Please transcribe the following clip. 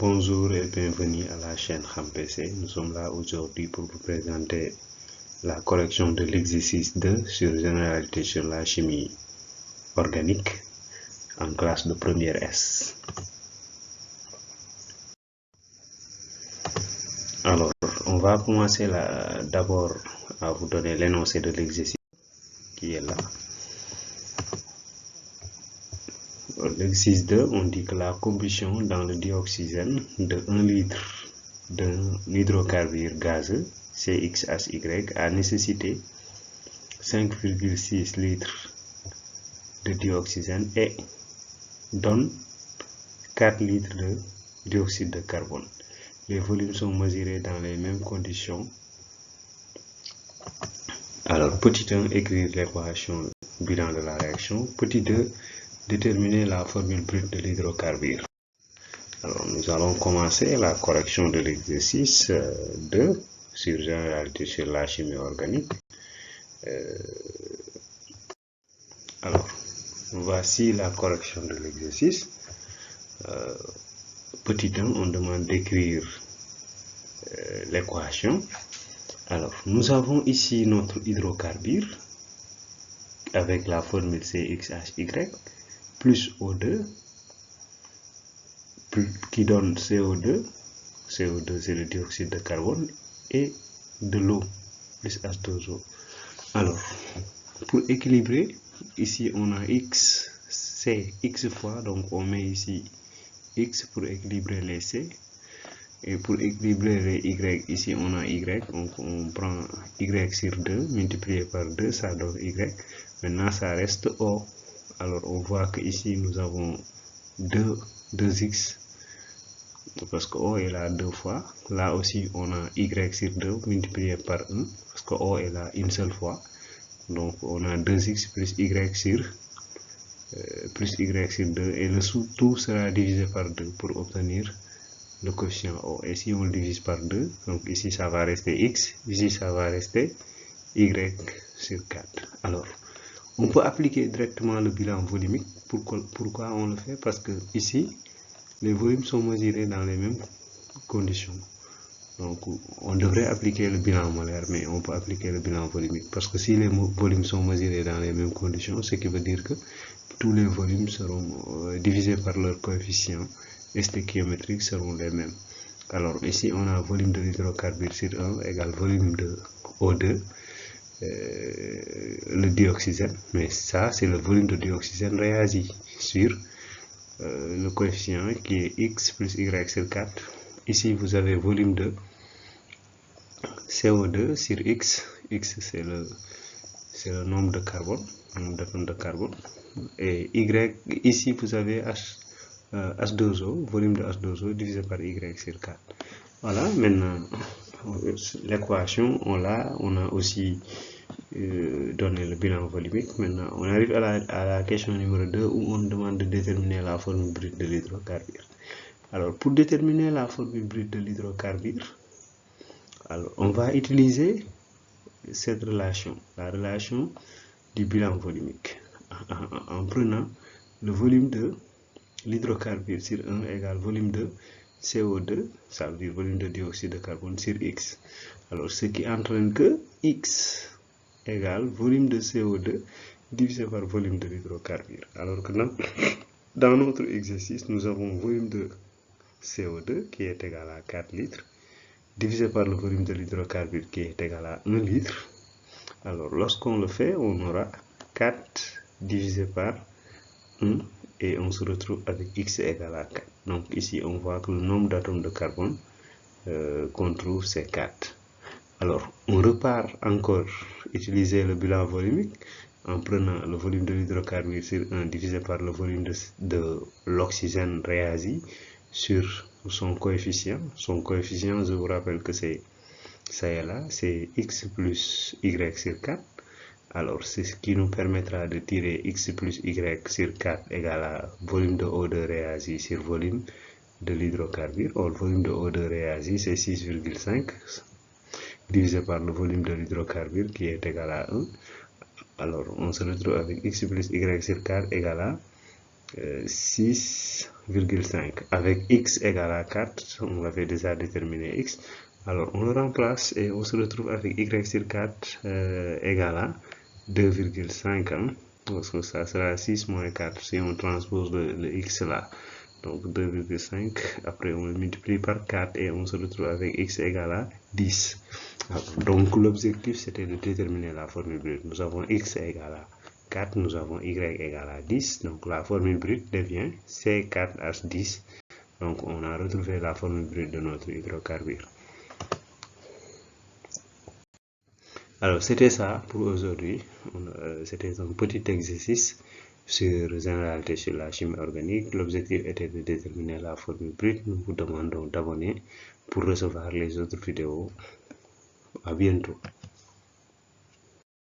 Bonjour et bienvenue à la chaîne HamPC. Nous sommes là aujourd'hui pour vous présenter la correction de l'exercice 2 sur généralité sur la chimie organique en classe de première S. Alors, on va commencer d'abord à vous donner l'énoncé de l'exercice qui est là. L'exercice 2, on dit que la combustion dans le dioxygène de 1 litre d'un hydrocarbure gazeux CXHY a nécessité 5,6 litres de dioxygène et donne 4 litres de dioxyde de carbone. Les volumes sont mesurés dans les mêmes conditions. Alors, petit 1, écrire l'équation bilan de la réaction. Petit 2, déterminer la formule brute de l'hydrocarbure. Alors, nous allons commencer la correction de l'exercice 2 sur généralité sur la chimie organique. Alors, voici la correction de l'exercice. Petit 1, on demande d'écrire l'équation. Alors, nous avons ici notre hydrocarbure avec la formule CXHY plus O2 qui donne CO2. CO2, c'est le dioxyde de carbone et de l'eau plus H2O. Alors, pour équilibrer, ici on a X, C, X fois, donc on met ici X pour équilibrer les C. Et pour équilibrer les Y, ici on a Y, donc on prend Y sur 2, multiplié par 2, ça donne Y. Maintenant ça reste O. Alors on voit que ici nous avons 2X, parce que O est là 2 fois. Là aussi on a Y sur 2, multiplié par 1, parce que O est là une seule fois. Donc on a 2X plus Y sur 2, et le tout sera divisé par 2 pour obtenir le quotient O. Et si on le divise par 2, donc ici ça va rester X, ici ça va rester Y sur 4. Alors, on peut appliquer directement le bilan volumique. Pourquoi on le fait? Parce que ici, les volumes sont mesurés dans les mêmes conditions. Donc, on devrait appliquer le bilan molaire, mais on peut appliquer le bilan volumique. Parce que si les volumes sont mesurés dans les mêmes conditions, ce qui veut dire que tous les volumes seront divisés par leur coefficient stéchiométriques seront les mêmes. Alors ici on a volume de l'hydrocarbure sur 1 égale volume de O2, le dioxygène, mais ça c'est le volume de dioxygène réagi sur le coefficient qui est X plus Y sur 4. Ici vous avez volume de CO2 sur X, X c'est le nombre de carbone, d'atomes de carbone, et Y, ici vous avez H2O, volume de H2O divisé par Y sur 4. Voilà, maintenant, l'équation, on a aussi donné le bilan volumique. Maintenant, on arrive à la question numéro 2 où on demande de déterminer la formule brute de l'hydrocarbure. Alors, pour déterminer la formule brute de l'hydrocarbure, alors, on va utiliser cette relation, la relation du bilan volumique, en prenant le volume de l'hydrocarbure sur 1 égale volume de CO2, ça veut dire volume de dioxyde de carbone sur X. Alors, ce qui entraîne que X égale volume de CO2 divisé par volume de l'hydrocarbure. Alors que dans notre exercice, nous avons volume de CO2 qui est égal à 4 litres divisé par le volume de l'hydrocarbure qui est égal à 1 litre. Alors, lorsqu'on le fait, on aura 4 divisé par 1 et on se retrouve avec X égale à 4. Donc ici, on voit que le nombre d'atomes de carbone qu'on trouve, c'est 4. Alors, on repart encore utiliser le bilan volumique en prenant le volume de l'hydrocarbure sur 1 divisé par le volume de l'oxygène réagi sur son coefficient. Son coefficient, je vous rappelle que c'est ça et là, c'est X plus Y sur 4. Alors, c'est ce qui nous permettra de tirer X plus Y sur 4 égale à volume de O2 réagi sur volume de l'hydrocarbure. Or, le volume de O2 réagi, c'est 6,5 divisé par le volume de l'hydrocarbure qui est égal à 1. Alors, on se retrouve avec X plus Y sur 4 égale à 6,5. Avec x égale à 4, on avait déjà déterminé x. Alors on le remplace et on se retrouve avec y sur 4 égale à 2,5. Hein, parce que ça sera 6 moins 4 si on transpose le x là. Donc 2,5. Après on le multiplie par 4 et on se retrouve avec x égale à 10. Alors, donc l'objectif c'était de déterminer la formule brute. Nous avons x égale à 4, nous avons y égale à 10. Donc la formule brute devient C4H10. Donc on a retrouvé la formule brute de notre hydrocarbure. Alors c'était ça pour aujourd'hui. C'était un petit exercice sur généralité sur la chimie organique. L'objectif était de déterminer la formule brute. Nous vous demandons d'abonner pour recevoir les autres vidéos. À bientôt.